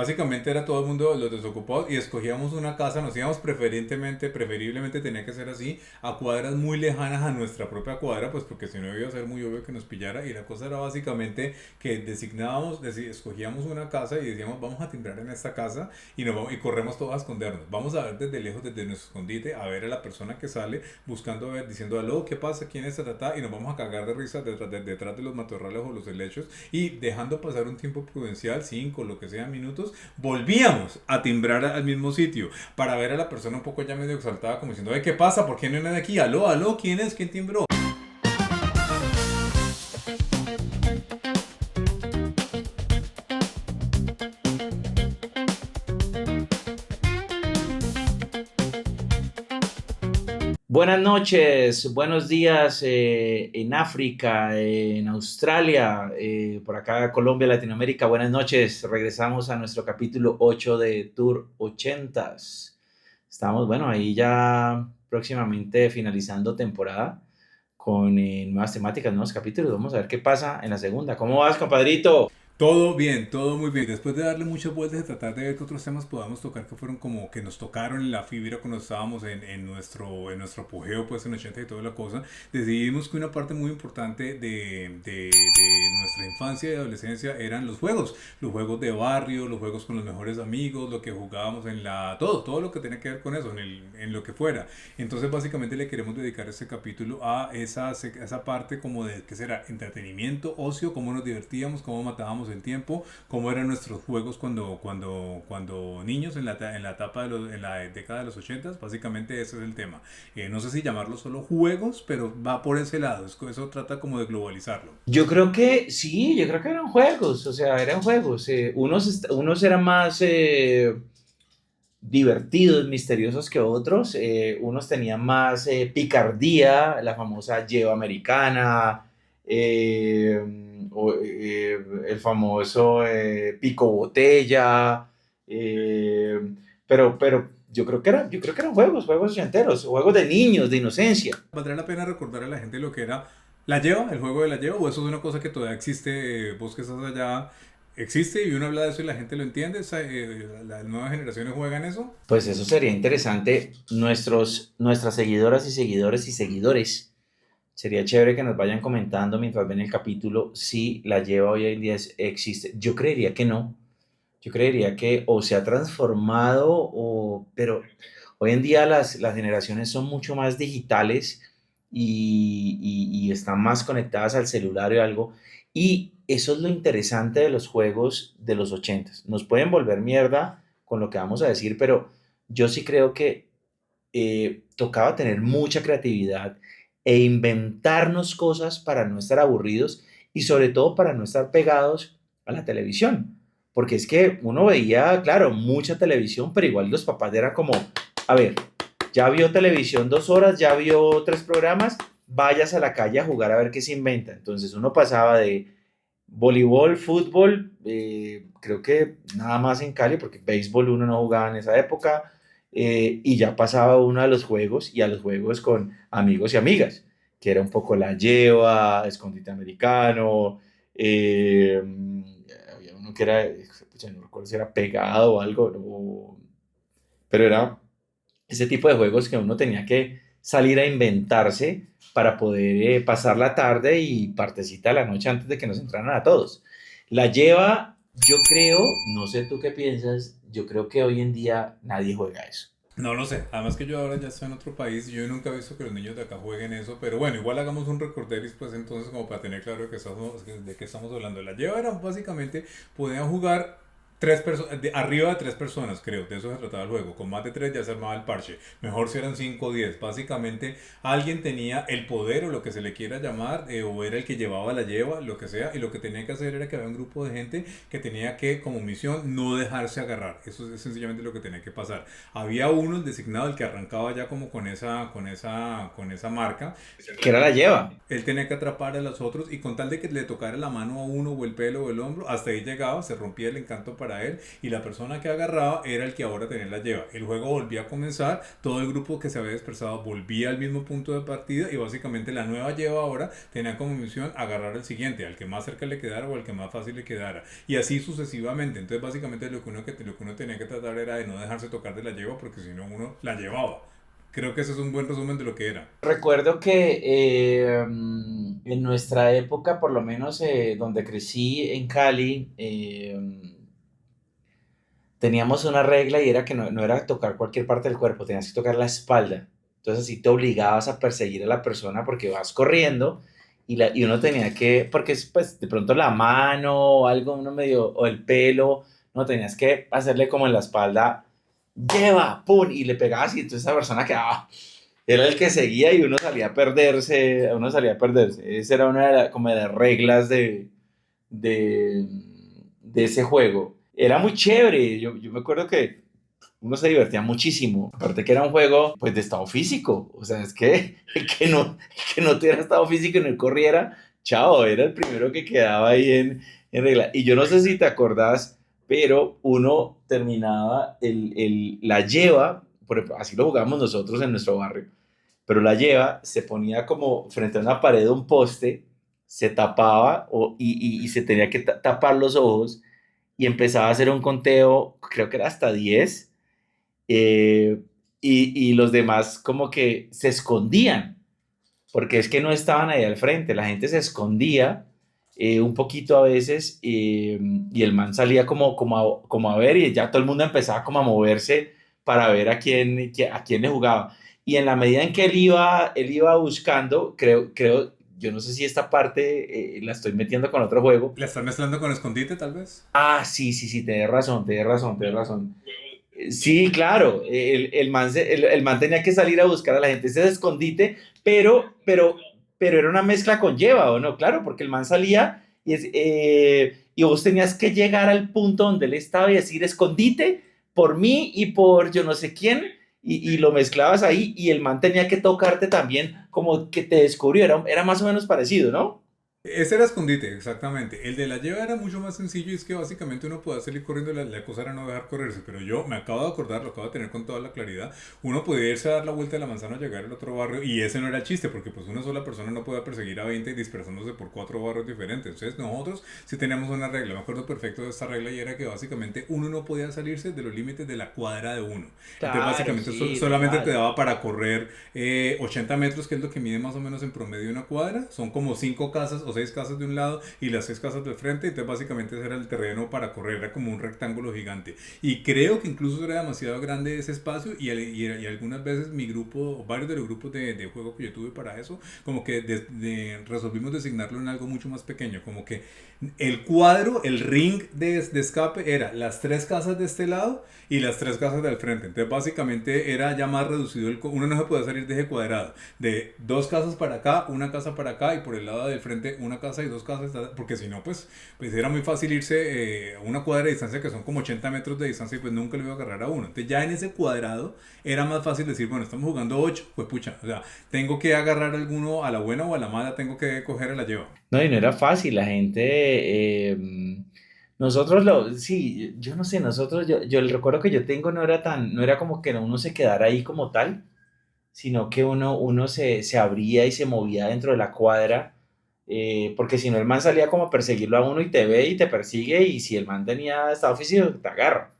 Básicamente era todo el mundo los desocupados y escogíamos una casa, nos íbamos preferiblemente tenía que ser así, a cuadras muy lejanas a nuestra propia cuadra, pues porque si no iba a ser muy obvio que nos pillara y la cosa era básicamente que escogíamos una casa y decíamos vamos a timbrar en esta casa y corremos todos a escondernos, vamos a ver desde lejos, desde nuestro escondite, a ver a la persona que sale buscando a ver, diciendo aló, ¿qué pasa? ¿Quién es esta? Y nos vamos a cagar de risa detrás de los matorrales o los helechos y dejando pasar un tiempo prudencial, 5, lo que sea, minutos, volvíamos a timbrar al mismo sitio para ver a la persona un poco ya medio exaltada, como diciendo, ¿qué pasa? ¿Por qué no viene de aquí? Aló, aló, ¿quién es? ¿Quién timbró? Buenas noches, buenos días en África, en Australia, por acá Colombia, Latinoamérica. Buenas noches. Regresamos a nuestro capítulo 8 de Tour 80s. Estamos, bueno, ahí ya próximamente finalizando temporada con nuevas temáticas, nuevos capítulos. Vamos a ver qué pasa en la segunda. ¿Cómo vas, compadrito? Todo bien, todo muy bien. Después de darle muchas vueltas y tratar de ver qué otros temas podamos tocar que fueron como que nos tocaron en la fibra cuando estábamos en nuestro apogeo, pues en 80 y toda la cosa, decidimos que una parte muy importante de nuestra infancia y adolescencia eran los juegos de barrio, los juegos con los mejores amigos, lo que jugábamos todo lo que tenía que ver con eso, en lo que fuera. Entonces básicamente le queremos dedicar este capítulo a esa parte como de, ¿qué será? Entretenimiento, ocio, cómo nos divertíamos, cómo matábamos el tiempo, cómo eran nuestros juegos cuando niños en la etapa en la década de los 80, básicamente ese es el tema. No sé si llamarlo solo juegos, pero va por ese lado, eso trata como de globalizarlo. Yo creo que sí, yo creo que eran juegos, o sea, eran juegos. Unos eran más divertidos, misteriosos que otros. Unos tenían más picardía, la famosa lleva americana, eh, el famoso pico botella. eh, pero yo creo que eran juegos ochenteros, juegos de niños, de inocencia. Valdría la pena recordar a la gente lo que era la lleva, el juego de la lleva, o eso es una cosa que todavía existe, vos que estás allá, existe y uno habla de eso y la gente lo entiende, las nuevas generaciones juegan eso. Pues eso sería interesante. Nuestras seguidoras y seguidores y seguidores, sería chévere que nos vayan comentando mientras ven el capítulo si la lleva hoy en día existe. Yo creería que no. Yo creería que o se ha transformado pero hoy en día las generaciones son mucho más digitales y están más conectadas al celular y algo. Y eso es lo interesante de los juegos de los ochentas. Nos pueden volver mierda con lo que vamos a decir, pero yo sí creo que tocaba tener mucha creatividad e inventarnos cosas para no estar aburridos y sobre todo para no estar pegados a la televisión. Porque es que uno veía, claro, mucha televisión, pero igual los papás eran como, a ver, ya vio televisión 2 horas, ya vio 3 programas, vayas a la calle a jugar a ver qué se inventa. Entonces uno pasaba de voleibol, fútbol, creo que nada más en Cali, porque béisbol uno no jugaba en esa época, y ya pasaba uno a los juegos y a los juegos con amigos y amigas, que era un poco la lleva, escondite americano, había uno que era, pucha, no recuerdo si era pegado o algo, pero era ese tipo de juegos que uno tenía que salir a inventarse para poder pasar la tarde y partecita de la noche antes de que nos entraran a todos. La lleva, yo creo, no sé tú qué piensas, yo creo que hoy en día nadie juega eso. No lo sé, además que yo ahora ya estoy en otro país, yo nunca he visto que los niños de acá jueguen eso, pero bueno, igual hagamos un recorderis pues entonces como para tener claro de qué estamos hablando. La lleva era básicamente, podían jugar arriba de tres personas, creo, de eso se trataba el juego, con más de tres ya se armaba el parche, mejor si eran 5 o 10, básicamente alguien tenía el poder o lo que se le quiera llamar, o era el que llevaba la lleva, lo que sea, y lo que tenía que hacer era que había un grupo de gente que tenía que como misión no dejarse agarrar, eso es sencillamente lo que tenía que pasar. Había uno, el designado, el que arrancaba ya como con esa marca. Que era la lleva. Él tenía que atrapar a los otros y con tal de que le tocara la mano a uno o el pelo o el hombro, hasta ahí llegaba, se rompía el encanto para para él y la persona que agarraba era el que ahora tenía la lleva. El juego volvía a comenzar, todo el grupo que se había dispersado volvía al mismo punto de partida y básicamente la nueva lleva ahora tenía como misión agarrar al siguiente, al que más cerca le quedara o al que más fácil le quedara. Y así sucesivamente. Entonces básicamente lo que uno tenía que tratar era de no dejarse tocar de la lleva porque si no uno la llevaba. Creo que ese es un buen resumen de lo que era. Recuerdo que en nuestra época, por lo menos donde crecí en Cali, teníamos una regla y era que no era tocar cualquier parte del cuerpo, tenías que tocar la espalda. Entonces así te obligabas a perseguir a la persona porque vas corriendo y uno tenía que, porque pues de pronto la mano o algo, uno medio, o el pelo, no, tenías que hacerle como en la espalda, lleva, pum, y le pegabas y entonces esa persona quedaba, era el que seguía y uno salía a perderse. Esa era una como de las reglas de, de ese juego. Era muy chévere, yo me acuerdo que uno se divertía muchísimo. Aparte que era un juego pues de estado físico, o sea, es que el que no tuviera estado físico y no corriera, chao, era el primero que quedaba ahí en regla. Y yo no sé si te acordás, pero uno terminaba la lleva, por ejemplo, así lo jugábamos nosotros en nuestro barrio, pero la lleva se ponía como frente a una pared de un poste, se tapaba y se tenía que tapar los ojos y empezaba a hacer un conteo, creo que era hasta 10, eh, y los demás como que se escondían, porque es que no estaban ahí al frente, la gente se escondía un poquito a veces y el man salía como a ver y ya todo el mundo empezaba como a moverse para ver a quién le jugaba. Y en la medida en que él iba buscando, yo no sé si esta parte la estoy metiendo con otro juego. ¿La estás mezclando con escondite tal vez? Ah, sí, sí, sí, tienes razón, tienes razón, tienes razón. Sí, claro, el man tenía que salir a buscar a la gente, ese es escondite, pero era una mezcla con lleva, ¿o no? Claro, porque el man salía y vos tenías que llegar al punto donde él estaba y decir escondite por mí y por yo no sé quién, y lo mezclabas ahí y el man tenía que tocarte también como que te descubrió, era más o menos parecido, ¿no? Ese era escondite, exactamente. El de la lleva era mucho más sencillo y es que básicamente uno podía salir corriendo, la cosa era no dejar correrse, pero yo me acabo de acordar, lo acabo de tener con toda la claridad, uno podía irse a dar la vuelta de la manzana, llegar al otro barrio y ese no era el chiste, porque pues una sola persona no podía perseguir a 20 dispersándose por cuatro barrios diferentes. Entonces nosotros sí teníamos una regla, me acuerdo perfecto de esta regla y era que básicamente uno no podía salirse de los límites de la cuadra de uno. Entonces Claro, básicamente sí, solamente te total. daba para correr 80 metros, que es lo que mide más o menos en promedio una cuadra, son como 5 casas o 6 casas de un lado y las 6 casas del frente, entonces básicamente ese era el terreno para correr, era como un rectángulo gigante. Y creo que incluso era demasiado grande ese espacio y algunas veces mi grupo, varios de los grupos de juego que yo tuve para eso, como que resolvimos designarlo en algo mucho más pequeño, como que el cuadro, el ring de escape era las 3 casas de este lado y las 3 casas del frente. Entonces básicamente era ya más reducido, uno no se podía salir de ese cuadrado, de 2 casas para acá, una casa para acá y por el lado del frente una casa y 2 casas, porque si no pues era muy fácil irse a una cuadra de distancia que son como 80 metros de distancia y pues nunca le iba a agarrar a uno. Entonces ya en ese cuadrado era más fácil decir, bueno, estamos jugando 8 pues pucha, o sea, tengo que agarrar alguno a la buena o a la mala, tengo que coger a la lleva. No, y no era fácil, la gente, sí, yo no sé, yo el recuerdo que yo tengo no era como que uno se quedara ahí como tal, sino que uno se abría y se movía dentro de la cuadra, porque si no el man salía como a perseguirlo a uno y te ve y te persigue, y si el man tenía estado físico, te agarra.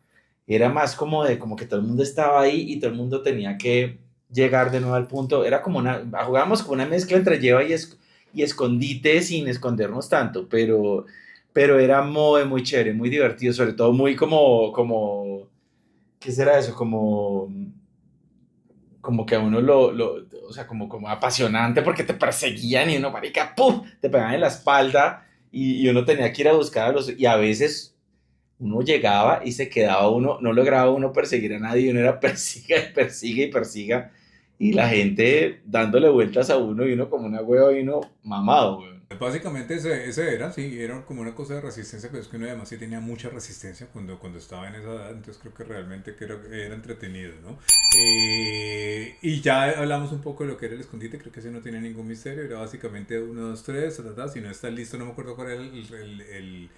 Era más como que todo el mundo estaba ahí y todo el mundo tenía que llegar de nuevo al punto. Era como jugábamos como una mezcla entre lleva y escondite sin escondernos tanto, pero era muy, muy chévere, muy divertido, sobre todo muy ¿qué será eso? Como que a uno o sea, como apasionante porque te perseguían y uno, marica, ¡pum! Te pegaban en la espalda y uno tenía que ir a buscar y a veces uno llegaba y se quedaba uno, no lograba uno perseguir a nadie, uno era persiga y persiga y persiga, y la gente dándole vueltas a uno y uno como una hueva y uno mamado, weón. Básicamente ese era, sí, era como una cosa de resistencia, pero es que uno además sí tenía mucha resistencia cuando estaba en esa edad, entonces creo que realmente que era entretenido, ¿no? Y ya hablamos un poco de lo que era el escondite, creo que ese no tenía ningún misterio, era básicamente uno, dos, tres, si no está listo, no me acuerdo cuál era el,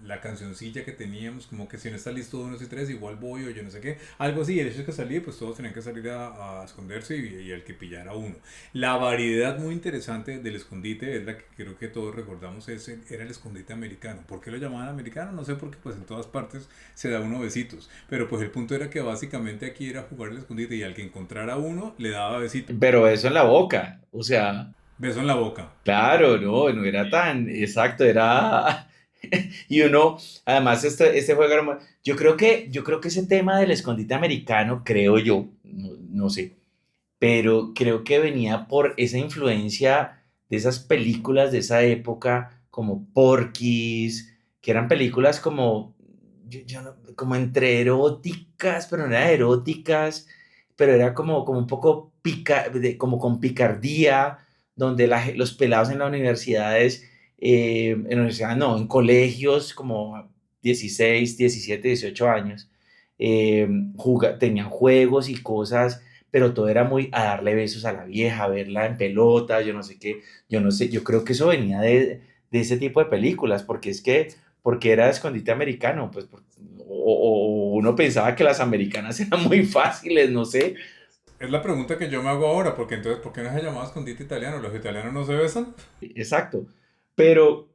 la cancioncilla que teníamos, como que si no está listo uno, 2 y 3, igual voy o yo no sé qué, algo así, y el hecho es que salí, pues todos tenían que salir a esconderse y el que pillara uno. La variedad muy interesante del escondite es la que creo que todos recordamos, era el escondite americano. ¿Por qué lo llamaban americano? No sé, porque pues en todas partes se da uno besitos, pero pues el punto era que básicamente aquí era jugar el escondite y al que encontrara uno le daba besito. Pero eso en la boca, o sea, Beso en la boca. claro, no era tan exacto, era... Y uno, además, este juego, yo creo que ese tema del escondite americano, creo yo, no sé, pero creo que venía por esa influencia de esas películas de esa época, como Porky's, que eran películas como, como entre eróticas, pero no eran eróticas, pero era como un poco como con picardía, donde los pelados en las universidades, no, en colegios como 16, 17, 18 años, tenían juegos y cosas, pero todo era muy a darle besos a la vieja, a verla en pelota, yo no sé qué, yo no sé, yo creo que eso venía de ese tipo de películas, porque era de escondite americano, pues, o uno pensaba que las americanas eran muy fáciles, no sé, Es la pregunta que yo me hago ahora, porque entonces, ¿por qué no se llamaba escondite italiano? ¿Los italianos no se besan? exacto, pero,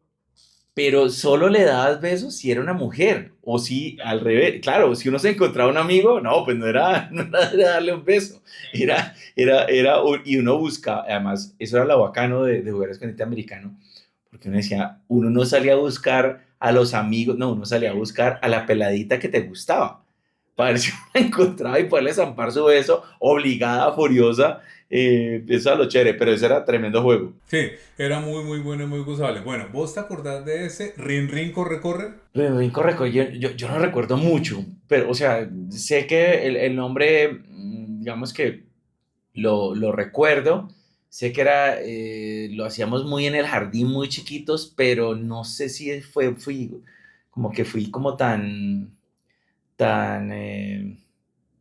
pero solo le dabas besos si era una mujer, o si al revés, claro, si uno se encontraba un amigo, no, pues no era, no era darle un beso, y uno buscaba, además, eso era lo bacano de jugar escondite americano, porque uno decía, uno no salía a buscar a los amigos, no, uno salía a buscar a la peladita que te gustaba, para ver si la encontraba y poderle zampar su beso, obligada, furiosa, eso era lo chévere, pero ese era tremendo juego. Sí, era muy, muy bueno y muy gozable. Bueno, ¿vos te acordás de ese Rin Rin Corre Corre? Rinco yo no recuerdo mucho, pero, o sea, sé que el nombre, digamos que lo recuerdo, sé que lo hacíamos muy en el jardín, muy chiquitos, pero no sé si fui como tan,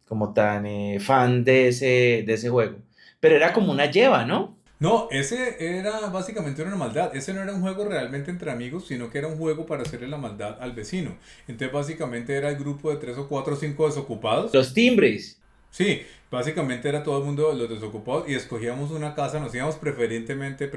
como tan fan de ese juego. Pero era como una lleva, ¿no? No, ese era básicamente una maldad. Ese no era un juego realmente entre amigos, sino que era un juego para hacerle la maldad al vecino. Entonces básicamente era el grupo de 3 o 4 o 5 desocupados. Los timbres. Sí, básicamente era todo el mundo los desocupados y escogíamos una casa, nos íbamos preferiblemente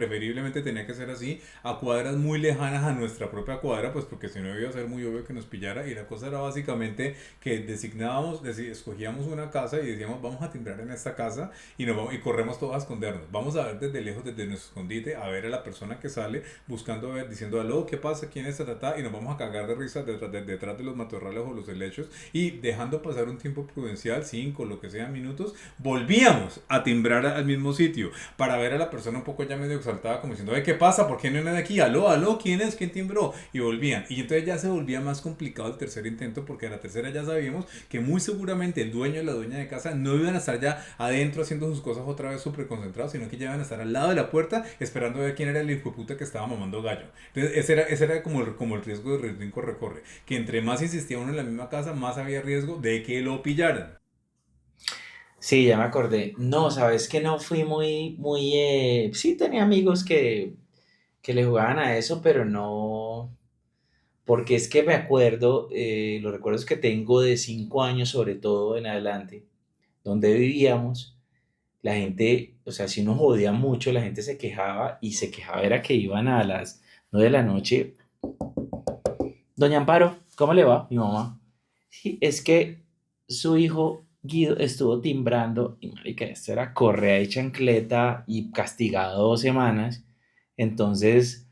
tenía que ser así, a cuadras muy lejanas a nuestra propia cuadra, pues porque si no iba a ser muy obvio que nos pillara y la cosa era básicamente que escogíamos una casa y decíamos vamos a timbrar en esta casa y corremos todos a escondernos, vamos a ver desde lejos, desde nuestro escondite, a ver a la persona que sale buscando a ver, diciendo aló, ¿qué pasa? ¿Quién es esta? Y nos vamos a cagar de risa detrás de los matorrales o los helechos y dejando pasar un tiempo prudencial, 5, lo que sean minutos, volvíamos a timbrar al mismo sitio para ver a la persona un poco ya medio exaltada, como diciendo, ¿qué pasa? ¿Por qué no hay nadie aquí? Aló, aló, ¿quién es? ¿Quién timbró? Y volvían. Y entonces ya se volvía más complicado el tercer intento porque a la tercera ya sabíamos que muy seguramente el dueño y la dueña de casa no iban a estar ya adentro haciendo sus cosas otra vez súper concentrados, sino que ya iban a estar al lado de la puerta esperando a ver quién era el hijo de puta que estaba mamando gallo. Entonces ese era como el riesgo de Rin corre, que entre más insistía uno en la misma casa, más había riesgo de que lo pillaran. Sí, ya me acordé. No, sabes que no fui sí tenía amigos que le jugaban a eso, pero no, porque es que me acuerdo, los recuerdos que tengo de 5 años sobre todo en adelante, donde vivíamos, la gente, o sea, si uno jodía mucho, la gente se quejaba y se quejaba era que iban a las 9 de la noche. Doña Amparo, ¿cómo le va? Mi mamá. Sí, es que su hijo Guido estuvo timbrando y marica, esto era correa y chancleta y castigado 2 semanas. Entonces,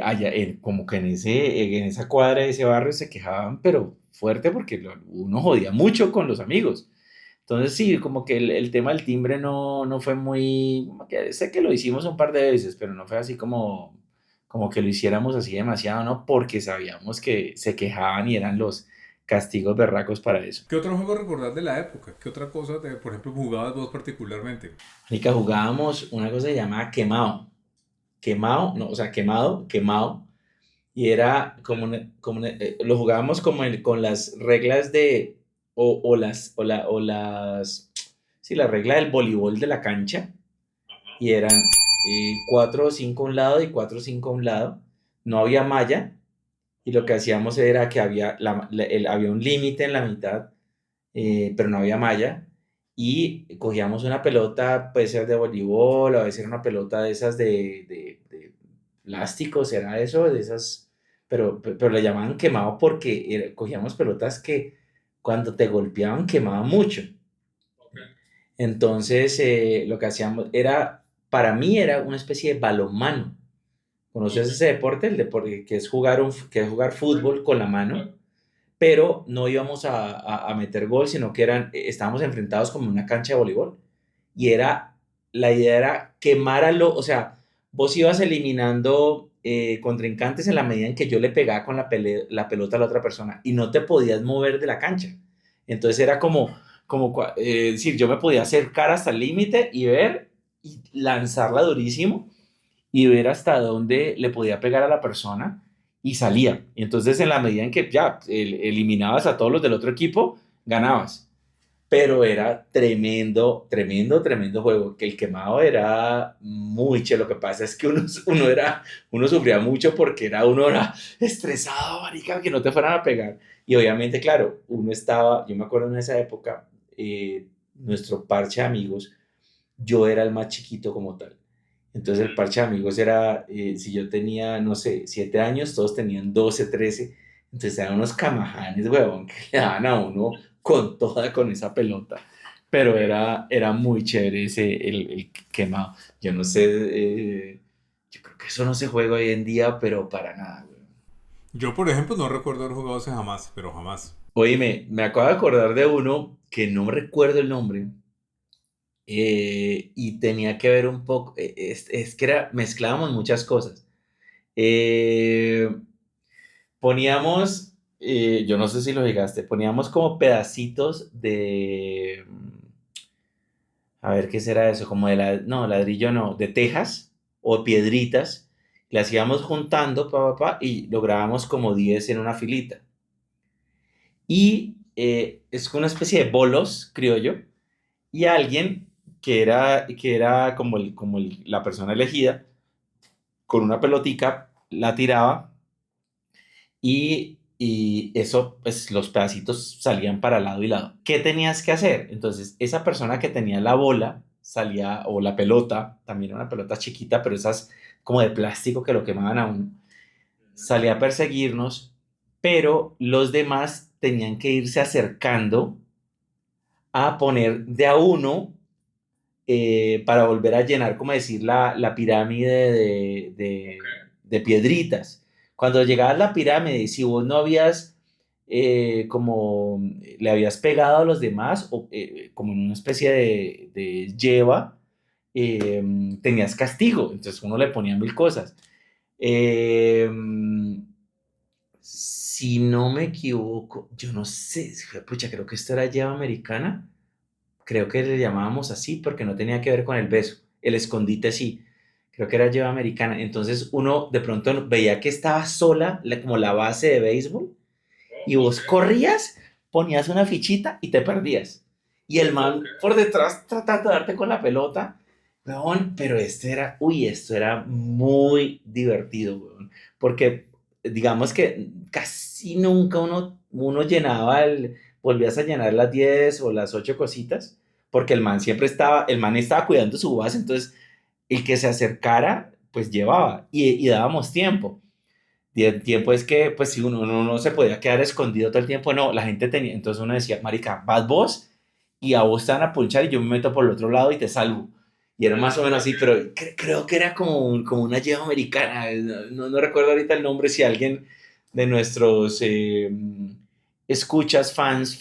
allá, como que en esa cuadra de ese barrio se quejaban, pero fuerte porque uno jodía mucho con los amigos. Entonces, sí, como que el tema del timbre no fue muy, como que sé que lo hicimos un par de veces, pero no fue así como que lo hiciéramos así demasiado, ¿no? Porque sabíamos que se quejaban y eran los castigos berracos para eso. ¿Qué otro juego recordás de la época? ¿Qué otra cosa, por ejemplo, jugabas vos particularmente? Marica, jugábamos una cosa llamada quemado. Quemado, no, o sea, quemado. Y era lo jugábamos con las reglas sí, la regla del voleibol de la cancha. Y eran 4 o 5 a un lado y 4 o 5 a un lado. No había malla. y lo que hacíamos era que había, había un límite en la mitad, pero no había malla, y cogíamos una pelota, puede ser de voleibol, a veces era una pelota de esas de plástico, ¿será eso? De esas, pero le llamaban quemado porque cogíamos pelotas que cuando te golpeaban quemaban mucho. Entonces, lo que hacíamos era, para mí era una especie de balonmano. ¿Conoces ese deporte? El deporte que es jugar, que es jugar fútbol con la mano, pero no íbamos a meter gol, sino que estábamos enfrentados como en una cancha de voleibol. Y la idea era quemar o sea, vos ibas eliminando contrincantes en la medida en que yo le pegaba con la pelota a la otra persona y no te podías mover de la cancha. Entonces era es decir, yo me podía acercar hasta el límite y ver y lanzarla durísimo y ver hasta dónde le podía pegar a la persona y salía. Y entonces en la medida en que ya eliminabas a todos los del otro equipo, ganabas. Pero era tremendo, tremendo, tremendo juego, que el quemado era muy che. Lo que pasa es que uno sufría mucho porque uno era estresado, marica, que no te fueran a pegar. Y obviamente, claro, yo me acuerdo en esa época, nuestro parche de amigos, yo era el más chiquito como tal. Entonces el parche de amigos era, si yo tenía, no sé, 7 años, todos tenían 12, 13. Entonces eran unos camajanes, huevón, que le daban a uno con esa pelota. Pero era muy chévere el quemado. Yo no sé, yo creo que eso no se juega hoy en día, pero para nada, huevón. Yo, por ejemplo, no recuerdo haber jugado ese jamás, pero jamás. Oíme, me acabo de acordar de uno que no me recuerdo el nombre, y tenía que ver un poco, es que mezclábamos muchas cosas. Eh, Poníamos, yo no sé si lo llegaste, poníamos como pedacitos a ver qué será eso, como no, ladrillo no, de tejas o piedritas, le hacíamos juntando, y lográbamos como 10 en una filita. Y es una especie de bolos, criollo, y alguien que era como, la persona elegida, con una pelotica, la tiraba y eso, pues los pedacitos salían para lado y lado. ¿Qué tenías que hacer? Entonces, esa persona que tenía la bola salía, o la pelota, también una pelota chiquita, pero esas como de plástico que lo quemaban a uno, salía a perseguirnos, pero los demás tenían que irse acercando a poner de a uno, para volver a llenar, como decir, la pirámide de piedritas. Cuando llegabas a la pirámide, si vos no habías, como le habías pegado a los demás, o como en una especie de lleva, eh, tenías castigo. Entonces uno le ponía mil cosas. Eh, si no me equivoco, yo no sé, pucha, creo que esto era lleva americana. Creo que le llamábamos así porque no tenía que ver con el beso. El escondite sí. Creo que era lleva americana. Entonces uno de pronto veía que estaba sola, como la base de béisbol, y vos corrías, ponías una fichita y te perdías. Y el man por detrás tratando de darte con la pelota. Weón, pero esto era muy divertido, weón. Porque digamos que casi nunca uno volvías a llenar las 10 o las 8 cositas, porque el man estaba cuidando su base, entonces el que se acercara, pues llevaba, y dábamos tiempo. Y el tiempo es que, pues, si uno no se podía quedar escondido todo el tiempo, no, la gente tenía, entonces uno decía, marica, vas vos y a vos te van a punchar y yo me meto por el otro lado y te salvo. Y era más o menos así, pero creo que era como una lleva americana. No recuerdo ahorita el nombre, si alguien de nuestros escuchas, fans,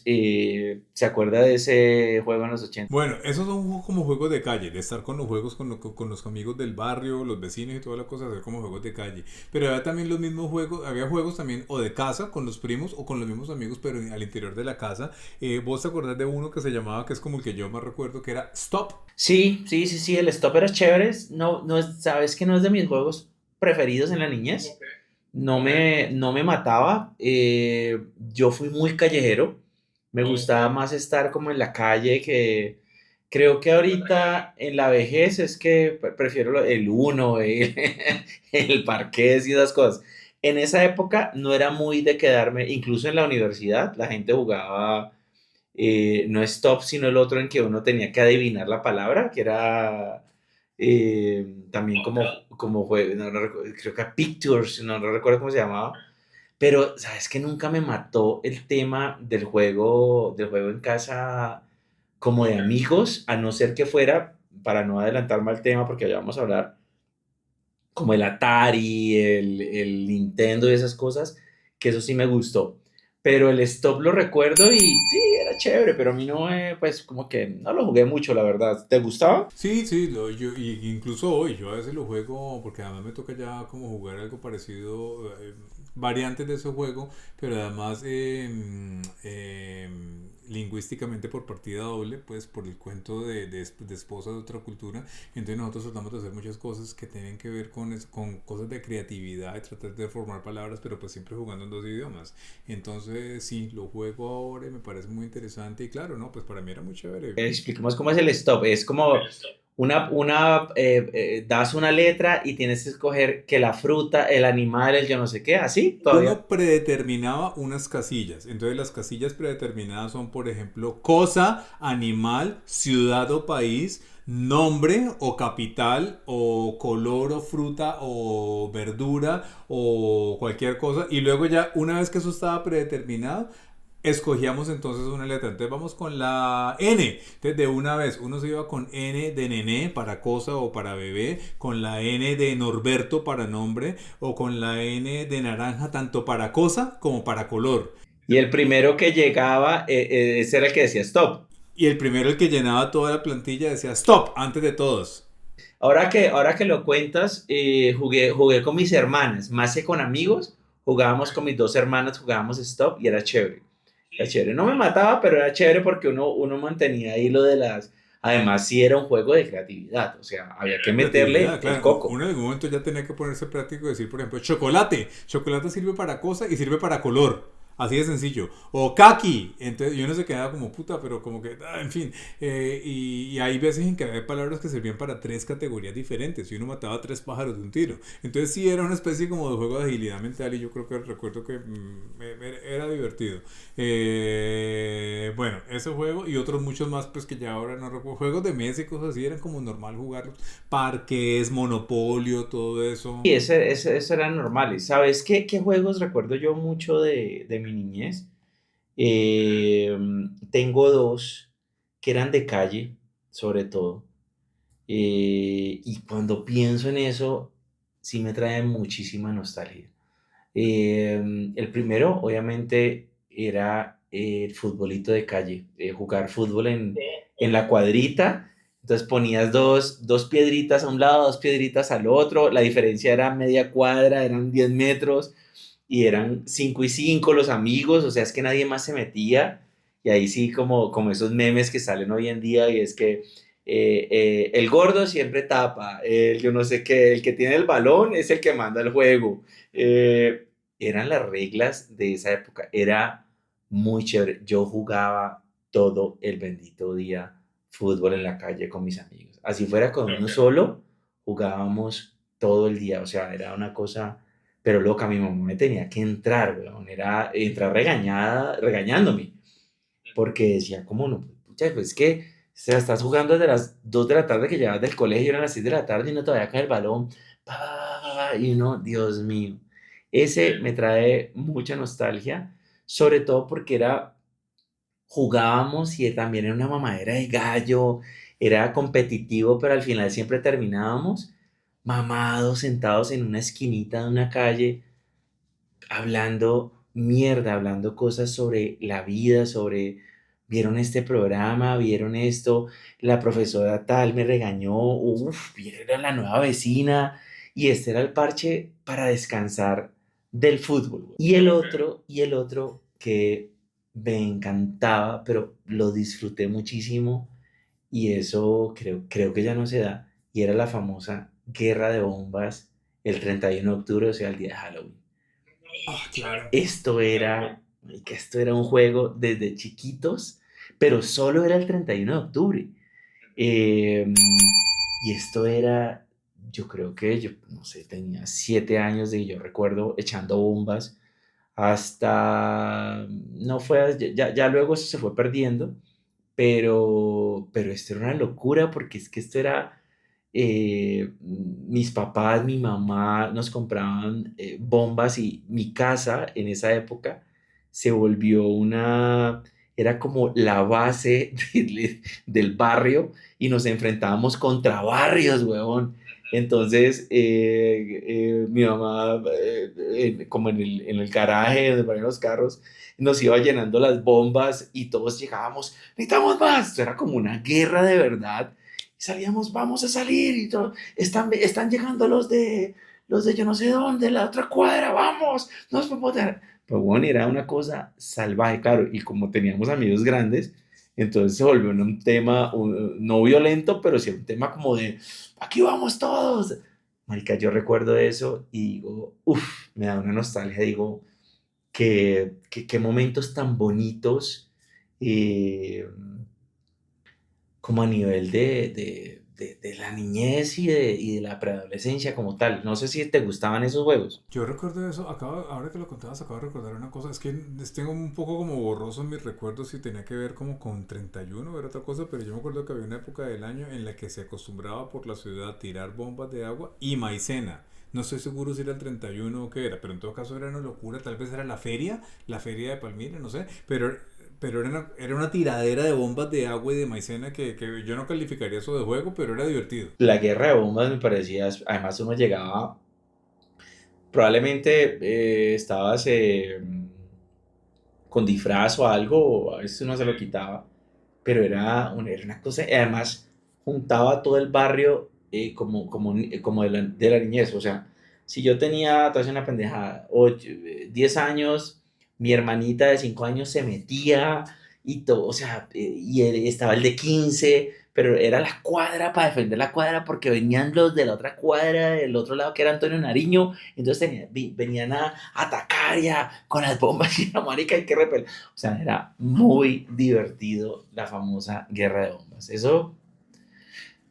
se acuerda de ese juego en los 80. Bueno, esos son como juegos de calle, de estar con los juegos, con los amigos del barrio, los vecinos y toda la cosa, hacer como juegos de calle. Pero había también los mismos juegos, había juegos también o de casa con los primos o con los mismos amigos, pero al interior de la casa. ¿Vos te acordás de uno que se llamaba, que es como el que yo más recuerdo, que era Stop? Sí, sí, sí, sí, el Stop era chévere. No, no sabes que no es de mis juegos preferidos en la niñez. No me mataba. Yo fui muy callejero. Me gustaba más estar como en la calle que... Creo que ahorita en la vejez es que prefiero el uno, el parqués y esas cosas. En esa época no era muy de quedarme, incluso en la universidad, la gente jugaba no stop, sino el otro en que uno tenía que adivinar la palabra, que era también como juego, creo que Pictures, no recuerdo cómo se llamaba, pero sabes que nunca me mató el tema del juego en casa como de amigos, a no ser que fuera, para no adelantarme al tema, porque ya vamos a hablar, como el Atari, el Nintendo y esas cosas, que eso sí me gustó. Pero el Stop lo recuerdo y sí, era chévere, pero a mí no, pues como que no lo jugué mucho, la verdad. ¿Te gustaba? Sí, sí, incluso hoy yo a veces lo juego porque además me toca ya como jugar algo parecido, variantes de ese juego, pero además lingüísticamente por partida doble, pues por el cuento de esposas de otra cultura. Entonces nosotros tratamos de hacer muchas cosas que tienen que ver con cosas de creatividad y tratar de formar palabras, pero pues siempre jugando en dos idiomas. Entonces sí, lo juego ahora y me parece muy interesante y claro, no, pues para mí era muy chévere. Expliquemos cómo es el Stop. Es como das una letra y tienes que escoger que la fruta, el animal, el yo no sé qué, así, todavía. Uno predeterminaba unas casillas. Entonces las casillas predeterminadas son, por ejemplo, cosa, animal, ciudad o país, nombre o capital o color o fruta o verdura o cualquier cosa. Y luego ya, una vez que eso estaba predeterminado, escogíamos entonces una letra. Entonces vamos con la N. Entonces de una vez uno se iba con N de nené para cosa o para bebé, con la N de Norberto para nombre o con la N de naranja tanto para cosa como para color. Y el primero que llegaba, ese era el que decía Stop. Y el primero, el que llenaba toda la plantilla, decía stop antes de todos. Ahora que lo cuentas, jugué con mis hermanas, más que con amigos, jugábamos con mis dos hermanas, jugábamos Stop y era chévere. Era chévere. No me mataba, pero era chévere porque uno mantenía ahí lo de las... Además, sí era un juego de creatividad, o sea, había que meterle Creatividad, el claro. coco. Uno en algún momento ya tenía que ponerse práctico y decir, por ejemplo, chocolate. Chocolate sirve para cosa y sirve para color. Así de sencillo. O kaki. Entonces yo no se quedaba como puta, pero como que, en fin. Y hay veces en que hay palabras que servían para tres categorías diferentes y uno mataba a tres pájaros de un tiro. Entonces sí era una especie como de juego de agilidad mental y yo creo que recuerdo que era divertido. Bueno, ese juego y otros muchos más, pues que ya ahora no recuerdo. Juegos de mesa y cosas así eran como normal jugarlos. Parques, Monopolio, todo eso. Y eso era normal. ¿Sabes qué juegos recuerdo yo mucho de mi niñez? Eh, Tengo dos que eran de calle, sobre todo. Y cuando pienso en eso, sí me trae muchísima nostalgia. El primero, obviamente, era el futbolito de calle, jugar fútbol en la cuadrita. Entonces ponías dos piedritas a un lado, dos piedritas al otro. La diferencia era media cuadra, eran 10 metros y eran 5 y 5 los amigos. O sea, es que nadie más se metía. Y ahí sí, como esos memes que salen hoy en día, y es que el gordo siempre tapa, el yo no sé qué, el que tiene el balón es el que manda el juego. Eran las reglas de esa época. Era muy chévere. Yo jugaba todo el bendito día fútbol en la calle con mis amigos. Así fuera con uno solo, jugábamos todo el día. O sea, era una cosa, pero loca. Mi mamá me tenía que entrar, weón. Era entrar regañándome. Porque decía, ¿cómo no? Pucha, pues es que estás jugando desde las 2 de la tarde que llevas del colegio, eran las 6 de la tarde y no te vaya a caer el balón. Pa, pa, pa, pa, y uno, Dios mío. Ese me trae mucha nostalgia, sobre todo porque jugábamos y también era una mamadera de gallo, era competitivo, pero al final siempre terminábamos mamados, sentados en una esquinita de una calle, hablando mierda, hablando cosas sobre la vida, vieron este programa, vieron esto, la profesora tal me regañó, uff, vieron la nueva vecina, y este era el parche para descansar del fútbol. Y el otro que me encantaba, pero lo disfruté muchísimo, y eso creo que ya no se da, y era la famosa guerra de bombas el 31 de octubre, o sea, el día de Halloween. Ah, claro. Esto era un juego desde chiquitos, pero solo era el 31 de octubre. Eh, y esto era yo creo que yo, no sé, tenía 7 años de que yo recuerdo echando bombas hasta, no fue, ya luego eso se fue perdiendo, pero esto era una locura porque es que esto era, mis papás, mi mamá nos compraban bombas y mi casa en esa época se volvió era como la base del barrio y nos enfrentábamos contra barrios, huevón. Entonces, mi mamá, como en el garaje donde ponían los carros, nos iba llenando las bombas y todos llegábamos, necesitamos más. Esto era como una guerra de verdad. Y salíamos, vamos a salir y todo. Están llegando los de yo no sé dónde, la otra cuadra, vamos, nos podemos dar. Pero bueno, era una cosa salvaje, claro. Y como teníamos amigos grandes, entonces se volvió un tema no violento, pero sí un tema como de, aquí vamos todos. Marica, yo recuerdo eso y digo, uff, me da una nostalgia, digo, qué momentos tan bonitos, eh, como a nivel de la niñez y de la preadolescencia como tal. No sé si te gustaban esos juegos. Yo recuerdo eso, ahora que lo contabas, acabo de recordar una cosa, es que tengo un poco como borroso en mis recuerdos si tenía que ver como con 31 o era otra cosa, pero yo me acuerdo que había una época del año en la que se acostumbraba por la ciudad a tirar bombas de agua y maicena. No estoy seguro si era el 31 o qué era, pero en todo caso era una locura, tal vez era la feria de Palmira, no sé, pero era una tiradera de bombas de agua y de maicena que yo no calificaría eso de juego, pero era divertido. La guerra de bombas me parecía, además uno llegaba, probablemente estabas con disfraz o algo, a veces uno se lo quitaba, pero era una cosa, y además juntaba todo el barrio, como de la niñez, o sea, si yo tenía, te voy a decir una pendejada, 10 años, mi hermanita de 5 años se metía y todo, o sea, y estaba el de 15, pero era la cuadra para defender la cuadra porque venían los de la otra cuadra, del otro lado que era Antonio Nariño, entonces venían a atacar ya con las bombas y la marica hay que repeler. O sea, era muy divertido la famosa guerra de bombas. Eso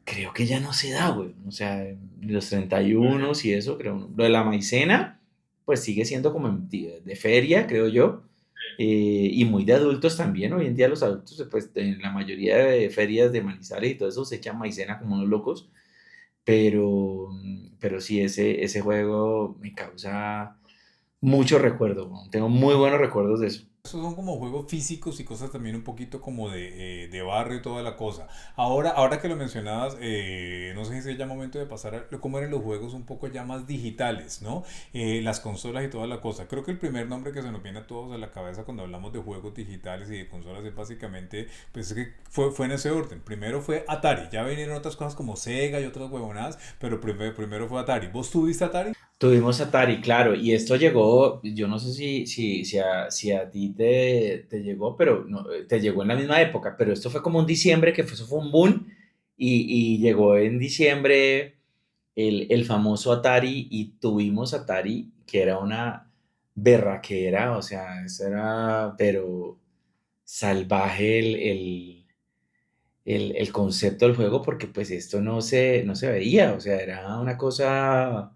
creo que ya no se da, güey. O sea, los 31 y eso, creo. ¿No? Lo de la maicena, pues sigue siendo como de feria, creo yo. Y muy de adultos también. Hoy en día los adultos, pues en la mayoría de ferias de Manizales y todo eso se echan maicena como unos locos. Pero sí, ese juego me causa mucho recuerdo, ¿no? Tengo muy buenos recuerdos de eso. Esos son como juegos físicos y cosas también un poquito como de barrio y toda la cosa. Ahora que lo mencionabas, no sé si es ya momento de pasar a cómo eran los juegos un poco ya más digitales, ¿no? Las consolas y toda la cosa. Creo que el primer nombre que se nos viene a todos a la cabeza cuando hablamos de juegos digitales y de consolas es básicamente, pues es que fue en ese orden. Primero fue Atari, ya vinieron otras cosas como Sega y otras huevonadas, pero primero fue Atari. ¿Vos tuviste Atari? Tuvimos Atari, claro, y esto llegó, yo no sé si a ti te llegó, pero no, te llegó en la misma época, pero esto fue como un diciembre, eso fue un boom, y llegó en diciembre el famoso Atari, y tuvimos Atari, que era una berraquera, o sea, eso era, pero salvaje el concepto del juego, porque pues esto no se veía, o sea, era una cosa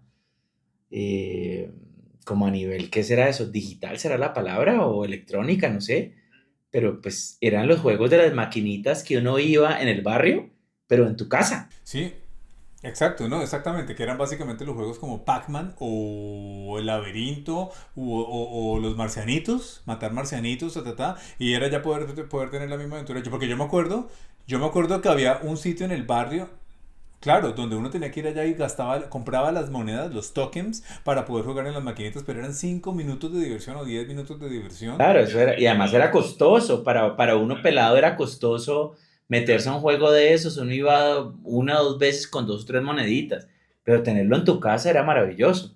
eh, como a nivel, ¿qué será eso? ¿Digital será la palabra? ¿O electrónica? No sé. Pero pues eran los juegos de las maquinitas que uno iba en el barrio, pero en tu casa. Sí, exacto, ¿no? Exactamente, que eran básicamente los juegos como Pac-Man o el laberinto o los marcianitos, matar marcianitos, y era ya poder tener la misma aventura. Porque yo me acuerdo que había un sitio en el barrio, claro, donde uno tenía que ir allá y compraba las monedas, los tokens, para poder jugar en las maquinitas, pero eran 5 minutos de diversión o 10 minutos de diversión. Claro, eso era, y además era costoso, para uno pelado era costoso meterse a un juego de esos, uno iba una o dos veces con dos o tres moneditas, pero tenerlo en tu casa era maravilloso.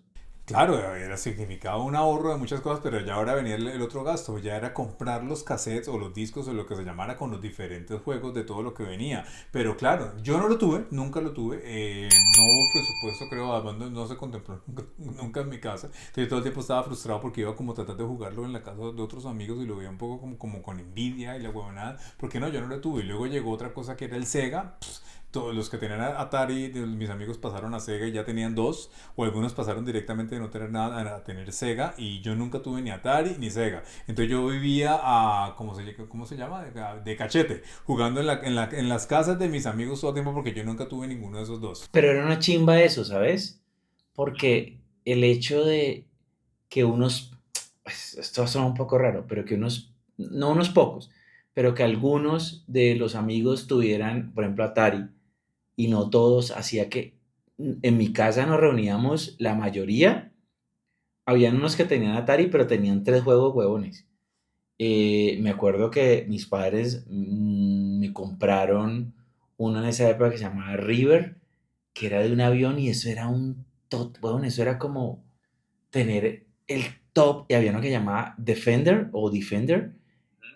Claro, significaba un ahorro de muchas cosas, pero ya ahora venía el otro gasto, ya era comprar los cassettes o los discos o lo que se llamara con los diferentes juegos de todo lo que venía. Pero claro, yo no lo tuve, nunca lo tuve, no hubo presupuesto, creo, además no se contempló nunca en mi casa. Entonces yo todo el tiempo estaba frustrado porque iba como tratando de jugarlo en la casa de otros amigos y lo veía un poco como con envidia y la huevonada, porque no, yo no lo tuve. Y luego llegó otra cosa que era el Sega. todos los que tenían Atari, mis amigos pasaron a Sega y ya tenían dos, o algunos pasaron directamente de no tener nada a tener Sega, y yo nunca tuve ni Atari ni Sega. Entonces yo vivía a, cómo se llama? De cachete, jugando en las casas de mis amigos todo el tiempo porque yo nunca tuve ninguno de esos dos. Pero era una chimba eso, ¿sabes? Porque el hecho de que unos, pues, esto suena un poco raro, pero que unos, no unos pocos, pero que algunos de los amigos tuvieran, por ejemplo, Atari, y no todos, hacía que en mi casa nos reuníamos la mayoría, habían unos que tenían Atari, pero tenían tres juegos huevones. Me acuerdo que mis padres me compraron uno en esa época que se llamaba River, que era de un avión y eso era un tot, bueno, eso era como tener el top, y había uno que llamaba Defender o Defender,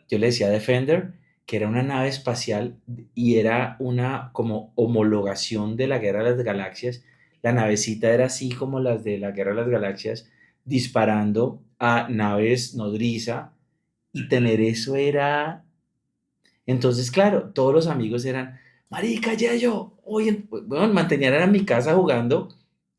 yo le decía Defender, que era una nave espacial y era una como homologación de la Guerra de las Galaxias. La navecita era así como las de la Guerra de las Galaxias, disparando a naves nodriza, y tener eso era... Entonces, claro, todos los amigos eran, marica, yo, oye, bueno, mantenían en mi casa jugando,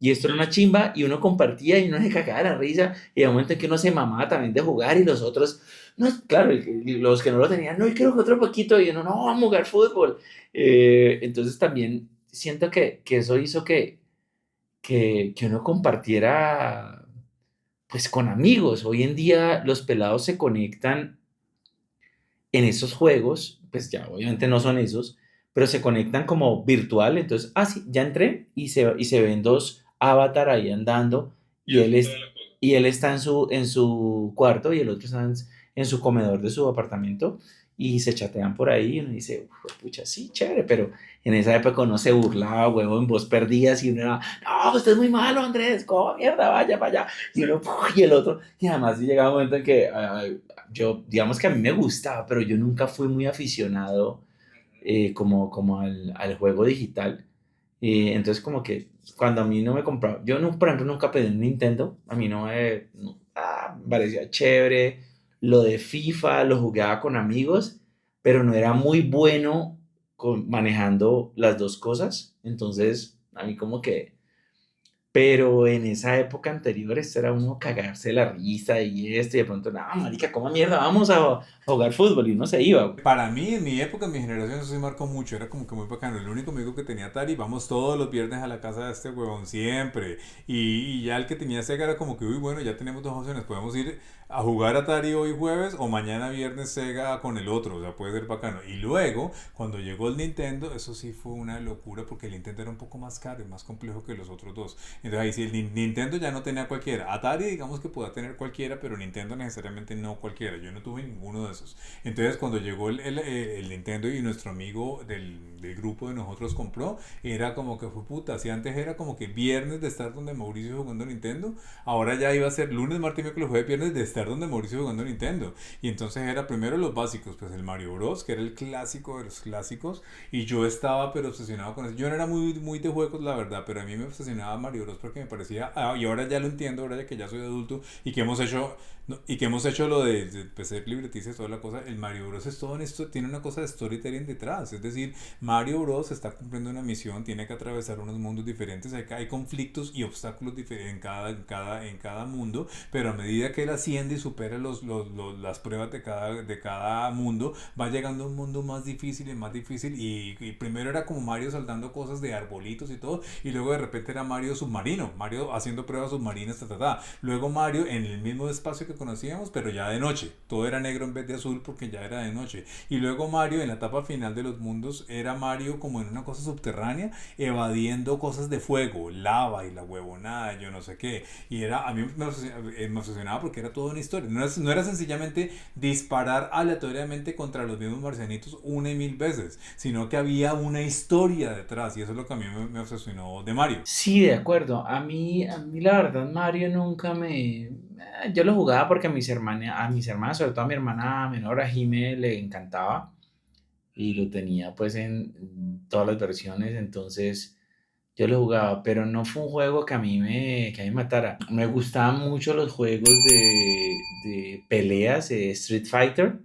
y esto era una chimba, y uno compartía, y uno se cagaba de la risa, y de momento en que uno se mamaba también de jugar, y los otros, no, claro, los que no lo tenían, no, y creo que otro poquito, y uno, no, vamos a jugar fútbol. Entonces también siento que eso hizo que uno compartiera, pues, con amigos. Hoy en día los pelados se conectan en esos juegos, pues ya obviamente no son esos, pero se conectan como virtual, entonces, sí, ya entré, y se ven dos avatar ahí andando, y él está en su cuarto y el otro está en su comedor de su apartamento, y se chatean por ahí y uno dice, pucha, sí, chévere, pero en esa época uno se burlaba, huevo, en voz perdida, y uno era, no, usted es muy malo, Andrés, ¿cómo mierda? Vaya para allá. Y uno, y el otro, y además llegaba un momento en que yo, digamos que a mí me gustaba, pero yo nunca fui muy aficionado, como al juego digital. Entonces como que cuando a mí no me compraba, yo no, por ejemplo nunca pedí un Nintendo, a mí no me, me parecía chévere, lo de FIFA lo jugaba con amigos, pero no era muy bueno manejando las dos cosas, entonces a mí como que, pero en esa época anterior, esto era uno cagarse la risa y esto, y de pronto, no, marica, ¿cómo mierda? Vamos a jugar fútbol, y uno se iba, güey. Para mí, en mi época, en mi generación, eso sí marcó mucho. Era como que muy bacano. El único amigo que tenía Atari, vamos todos los viernes a la casa de este huevón, siempre. Y ya el que tenía Sega era como que, uy, bueno, ya tenemos dos opciones. Podemos ir a jugar Atari hoy jueves o mañana viernes Sega con el otro. O sea, puede ser bacano. Y luego, cuando llegó el Nintendo, eso sí fue una locura porque el Nintendo era un poco más caro y más complejo que los otros dos. Entonces ahí sí, el Nintendo ya no tenía cualquiera. Atari, digamos que podía tener cualquiera, pero Nintendo necesariamente no cualquiera. Yo no tuve ninguno de esos. Entonces cuando llegó el Nintendo y nuestro amigo del grupo de nosotros compró, era como que fue puta. Si antes era como que viernes de estar donde Mauricio jugando Nintendo, ahora ya iba a ser lunes, martes y miércoles, jueves, viernes de estar donde Mauricio jugando Nintendo. Y entonces era primero los básicos, pues el Mario Bros, que era el clásico de los clásicos, y yo estaba pero obsesionado con eso. Yo no era muy de juegos, la verdad, pero a mí me obsesionaba Mario Bros porque me parecía, y ahora ya lo entiendo, ahora ya que ya soy adulto y que hemos hecho no, y que hemos hecho lo de pues, ser libretistas y toda la cosa, el Mario Bros. Es todo en esto, tiene una cosa de storytelling detrás. Es decir, Mario Bros. Está cumpliendo una misión, tiene que atravesar unos mundos diferentes, hay conflictos y obstáculos diferentes en cada mundo, pero a medida que él asciende y supera las pruebas de cada mundo, va llegando a un mundo más difícil y más difícil. Y primero era como Mario saltando cosas de arbolitos y todo, y luego de repente era Mario submarino, Mario haciendo pruebas submarinas, luego Mario en el mismo espacio que conocíamos, pero ya de noche. Todo era negro en vez de azul porque ya era de noche. Y luego Mario en la etapa final de los mundos era Mario como en una cosa subterránea, evadiendo cosas de fuego, lava y la huevonada, yo no sé qué. Y era, a mí me obsesionaba porque era toda una historia. No era sencillamente disparar aleatoriamente contra los mismos marcianitos una y mil veces, sino que había una historia detrás. Y eso es lo que a mí me obsesionó de Mario. Sí, de acuerdo. A mí la verdad Mario nunca yo lo jugaba porque a mis hermanas, sobre todo a mi hermana menor, a Jime, le encantaba, y lo tenía pues en todas las versiones, entonces yo lo jugaba, pero no fue un juego que a mí me matara. Me gustaban mucho los juegos de peleas, Street Fighter,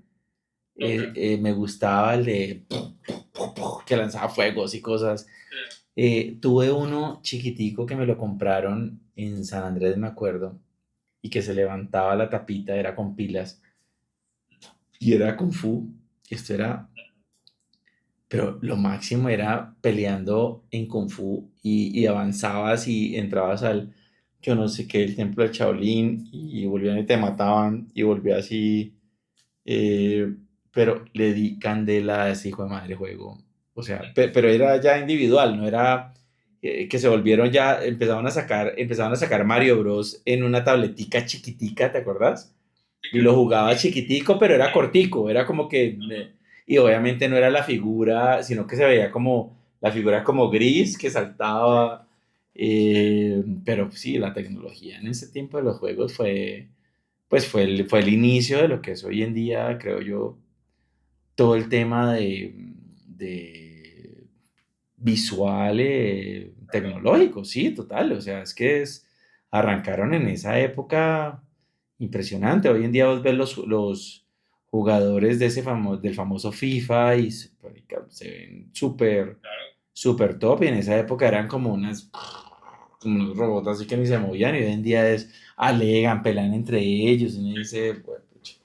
Ok. Me gustaba el de que lanzaba fuegos y cosas. Tuve uno chiquitico que me lo compraron en San Andrés, me acuerdo, y que se levantaba la tapita, era con pilas, y era Kung Fu. Esto era, pero lo máximo era peleando en Kung Fu y avanzabas y entrabas al, yo no sé qué, el templo de Shaolin y volvían y te mataban y volvías así. eh, pero le di candela a ese hijo de madre juego. O sea, pero era ya individual, no era que se volvieron ya, empezaban a sacar Mario Bros. En una tabletica chiquitica, ¿te acuerdas? Sí, Y que lo tú jugaba jugabas. chiquitico, pero era cortico, era como que, Ajá. y obviamente no era la figura, sino que se veía como, la figura como gris que saltaba, pero sí, la tecnología en ese tiempo de los juegos fue, pues fue el inicio de lo que es hoy en día, creo yo, todo el tema de visual, tecnológico, sí, total, o sea, es que arrancaron en esa época impresionante. Hoy en día vos ves los jugadores de del famoso FIFA y marica, se ven súper, Claro. súper top y en esa época eran como unos robots así que ni se movían y hoy en día alegan, pelean entre ellos y uno Sí, dice, bueno, pucha.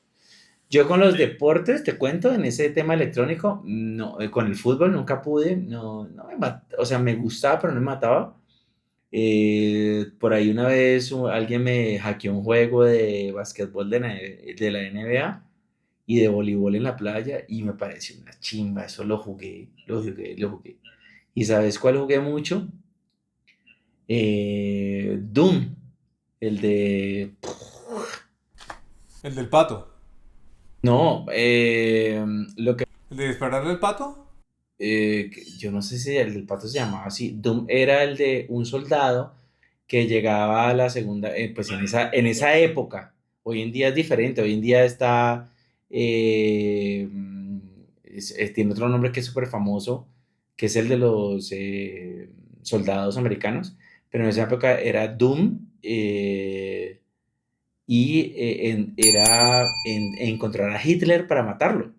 Yo con los sí. deportes, te cuento, en ese tema electrónico, no, con el fútbol nunca pude, no, no o sea, me gustaba, pero no me mataba. Por ahí una vez alguien me hackeó un juego de básquetbol de la NBA y de voleibol en la playa y me pareció una chimba, eso lo jugué, lo jugué, lo jugué. ¿Y sabes cuál jugué mucho? Doom, el de... El del pato. No, lo que ¿El de dispararle al pato? yo no sé si el del pato se llamaba así, Doom era el de un soldado que llegaba a la segunda, pues en esa época, hoy en día es diferente, hoy en día está, eh, tiene otro nombre que es súper famoso, que es el de los soldados americanos, pero en esa época era Doom y era encontrar a Hitler para matarlo.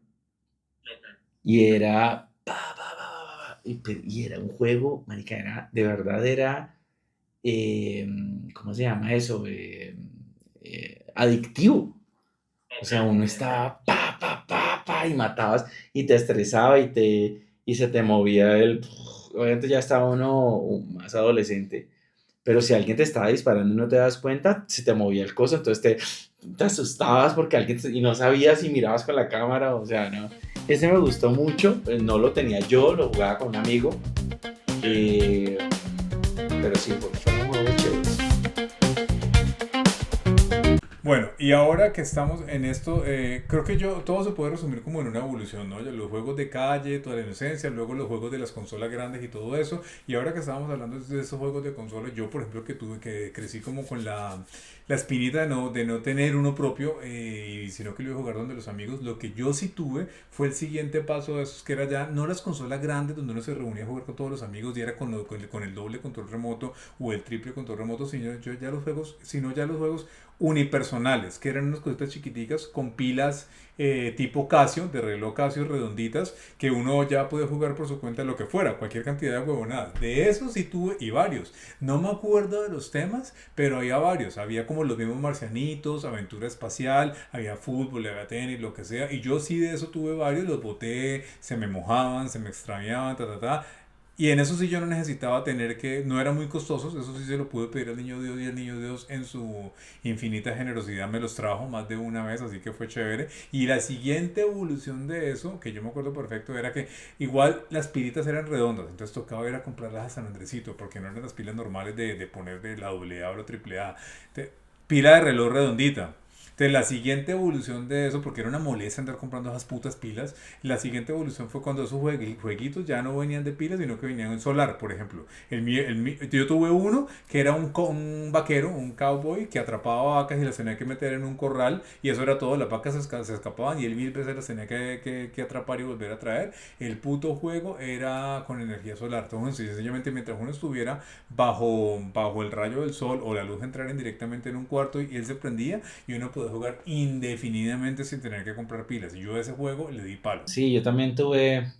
Ok. Y era, y era un juego, marica, era, de verdad era, eh, ¿cómo se llama eso? Adictivo. O Ok. sea, uno Ok. estaba, y matabas, y te estresaba, y se te movía obviamente ya estaba uno más adolescente, pero si alguien te estaba disparando y no te das cuenta, se te movía el coso, entonces te asustabas porque y no sabías si mirabas con la cámara, o sea, no. Ese me gustó mucho, no lo tenía yo, lo jugaba con un amigo, Sí. eh, pero sí, fueron juegos chéveres. Bueno, y ahora que estamos en esto, creo que todo se puede resumir como en una evolución, ¿no? Ya los juegos de calle, toda la inocencia, luego los juegos de las consolas grandes y todo eso. Y ahora que estábamos hablando de esos juegos de consolas, yo por ejemplo que crecí como con la espinita de no tener uno propio, y sino que lo iba a jugar donde los amigos, lo que yo sí tuve fue el siguiente paso de esos, que era ya no las consolas grandes donde uno se reunía a jugar con todos los amigos y era con el doble control remoto o el triple control remoto, sino ya los juegos unipersonales, que eran unas cositas chiquiticas con pilas tipo Casio, de reloj Casio redonditas, que uno ya puede jugar por su cuenta lo que fuera, cualquier cantidad de huevonadas. De esos sí tuve y varios. No me acuerdo de los temas, pero había varios. Había como los mismos marcianitos, aventura espacial, había fútbol, había tenis, lo que sea. Y yo sí de eso tuve varios, los boté, se me mojaban, se me extraviaban, ta, ta, ta. Y en eso sí yo no necesitaba tener no eran muy costosos, eso sí se lo pude pedir al niño Dios y el niño Dios en su infinita generosidad me los trajo más de una vez, así que fue chévere. Y la siguiente evolución de eso, que yo me acuerdo perfecto, era que igual las pilitas eran redondas, entonces tocaba ir a comprarlas a San Andresito, porque no eran las pilas normales de poner de la AA o la AAA. Pila de reloj redondita. Entonces la siguiente evolución de eso, porque era una molestia andar comprando esas putas pilas, la siguiente evolución fue cuando esos jueguitos ya no venían de pilas, sino que venían en solar, por ejemplo. Yo tuve uno que era un vaquero, un cowboy, que atrapaba vacas y las tenía que meter en un corral, y eso era todo, las vacas se escapaban y él mil veces las tenía que atrapar y volver a traer. El puto juego era con energía solar. Entonces, sencillamente mientras uno estuviera bajo el rayo del sol o la luz entrara indirectamente en un cuarto y él se prendía y uno podía podés jugar indefinidamente sin tener que comprar pilas. Y yo a ese juego le di palo. Sí, yo también tuve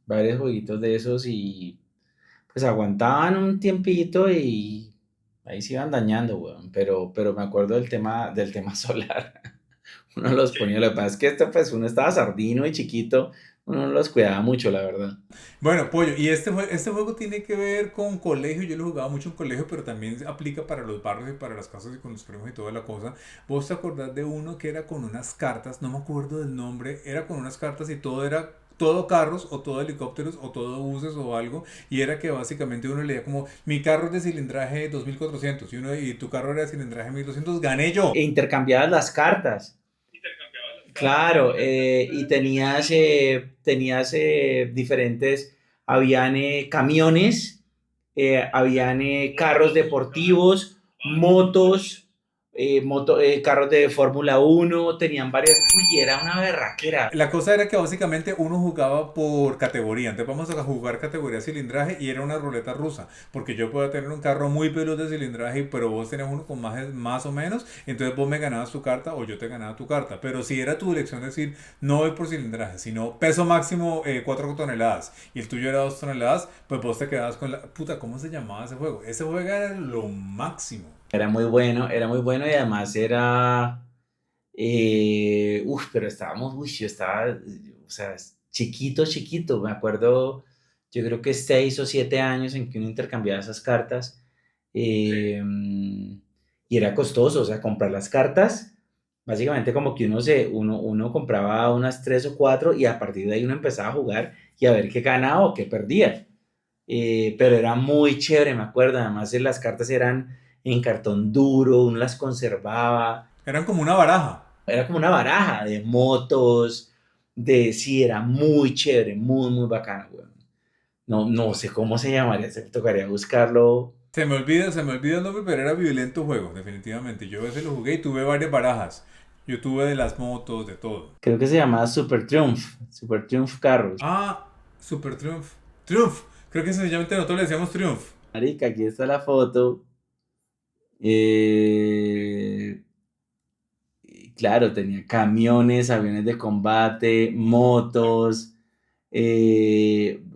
varios jueguitos de esos y pues aguantaban un tiempito y ahí se iban dañando, weón. Pero me acuerdo del tema solar. Uno los ponía, lo que pasa es que esto, pues uno estaba sardino y chiquito, uno no los cuidaba mucho, la verdad. Bueno, Pollo, y este juego tiene que ver con colegio. Yo lo jugaba mucho en colegio, pero también aplica para los barrios y para las casas y con los primos y toda la cosa. ¿Vos te acordás de uno que era con unas cartas? No me acuerdo del nombre. Era con unas cartas y todo era todo carros o todo helicópteros o todo buses o algo, y era que básicamente uno leía como mi carro es de cilindraje 2400 y tu carro era de cilindraje 1200, gané yo. E intercambiabas las cartas. Claro, y tenías diferentes, habían camiones, habían carros deportivos, motos, carros de Fórmula 1, tenían varias, uy, era una berraquera. La cosa era que básicamente uno jugaba por categoría. Entonces vamos a jugar categoría cilindraje y era una ruleta rusa. Porque yo podía tener un carro muy veloz de cilindraje, pero vos tenías uno con más o menos. Entonces vos me ganabas tu carta o yo te ganaba tu carta. Pero si era tu elección decir, no voy por cilindraje, sino peso máximo 4 toneladas y el tuyo era 2 toneladas, pues vos te quedabas con la... Puta, ¿cómo se llamaba ese juego? Ese juego era lo máximo. Era muy bueno y además era... pero estábamos, yo estaba, o sea, chiquito, me acuerdo, yo creo que 6 o 7 años en que uno intercambiaba esas cartas, y era costoso, o sea, comprar las cartas, básicamente como que uno compraba unas 3 o 4 y a partir de ahí uno empezaba a jugar y a ver qué ganaba o qué perdía, pero era muy chévere, me acuerdo, además las cartas eran en cartón duro, uno las conservaba. Eran como una baraja. Era como una baraja de motos, sí, era muy chévere, muy bacano, güey. No sé cómo se llamaría, se tocaría buscarlo. Se me olvida el nombre, pero era violento juego, definitivamente. Yo a veces lo jugué y tuve varias barajas. Yo tuve de las motos, de todo. Creo que se llamaba Super Triumph Carros. Ah, Super Triumph. Triumph. Creo que sencillamente nosotros le decíamos Triumph. Marica, aquí está la foto. Claro, tenía camiones, aviones de combate, motos,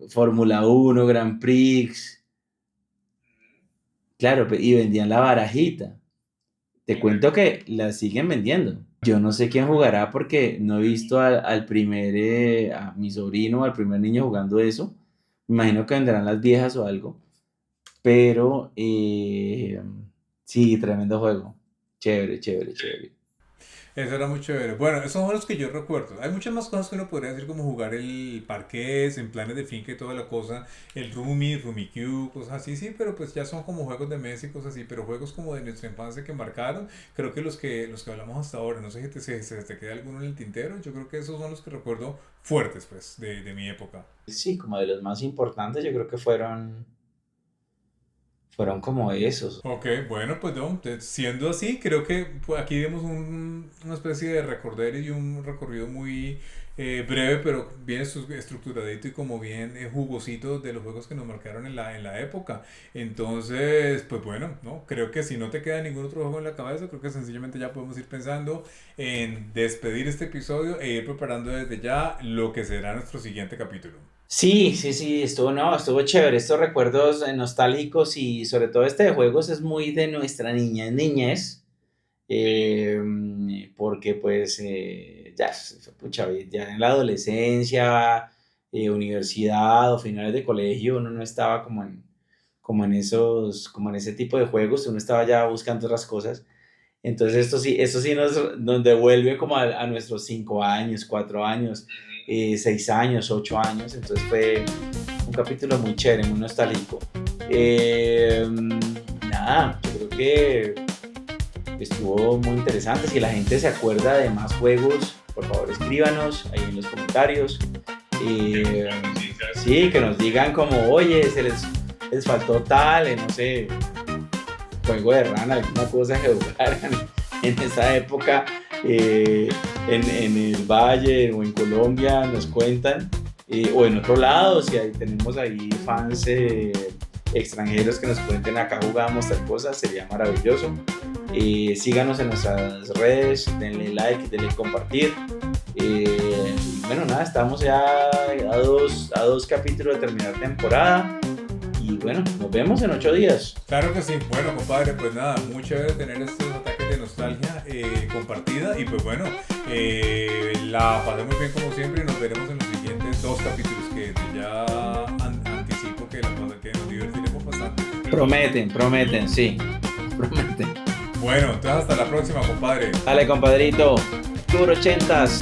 Fórmula 1, Grand Prix. Claro, y vendían la barajita. Te cuento que la siguen vendiendo. Yo no sé quién jugará porque no he visto a mi sobrino, al primer niño jugando eso. Me imagino que vendrán las viejas o algo. Pero sí, tremendo juego. Chévere. Eso era muy chévere. Bueno, esos son los que yo recuerdo. Hay muchas más cosas que uno podría decir, como jugar el parqués, en planes de finca y toda la cosa. El Rummikub, cosas así, sí, pero pues ya son como juegos de mesa y cosas así. Pero juegos como de nuestra infancia que marcaron, creo que los que hablamos hasta ahora, no sé si se te queda alguno en el tintero. Yo creo que esos son los que recuerdo fuertes, pues, de mi época. Sí, como de los más importantes, yo creo que fueron como esos. Ok, bueno, pues no, siendo así, creo que pues, aquí vemos una especie de recorder y un recorrido muy breve, pero bien estructuradito y como bien jugosito de los juegos que nos marcaron en la época. Entonces, pues bueno, ¿no? Creo que si no te queda ningún otro juego en la cabeza, creo que sencillamente ya podemos ir pensando en despedir este episodio e ir preparando desde ya lo que será nuestro siguiente capítulo. Sí, estuvo chévere. Estos recuerdos nostálgicos y sobre todo este de juegos es muy de nuestra niñez, eh, porque pues pucha, ya en la adolescencia, universidad o finales de colegio uno no estaba como en como en ese tipo de juegos, uno estaba ya buscando otras cosas. Entonces esto sí nos devuelve como a nuestros 5 años, 4 años, 6 años, 8 años. Entonces fue un capítulo muy chévere, muy nostálgico. Nada, yo creo que estuvo muy interesante. Si la gente se acuerda de más juegos, por favor escríbanos ahí en los comentarios. Sí, que nos digan como, oye, les faltó tal, no sé, juego de rana, alguna cosa que jugaran en esa época, en el Valle o en Colombia, nos cuentan, o en otro lado, si tenemos ahí fans extranjeros que nos cuenten acá jugamos tal cosa, sería maravilloso. Síganos en nuestras redes, denle like, denle compartir. Y bueno, nada, estamos ya a dos capítulos de terminar temporada. Y bueno, nos vemos en 8 días. Claro que sí. Bueno, compadre, pues nada, muy chévere tener estos ataques de nostalgia compartida. Y pues bueno, la pasé muy bien como siempre y nos veremos en los siguientes 2 capítulos que ya anticipo que nos divertiremos bastante. Prometen, sí. Prometen. Bueno, entonces hasta la próxima, compadre. Dale, compadrito. Puro 80s.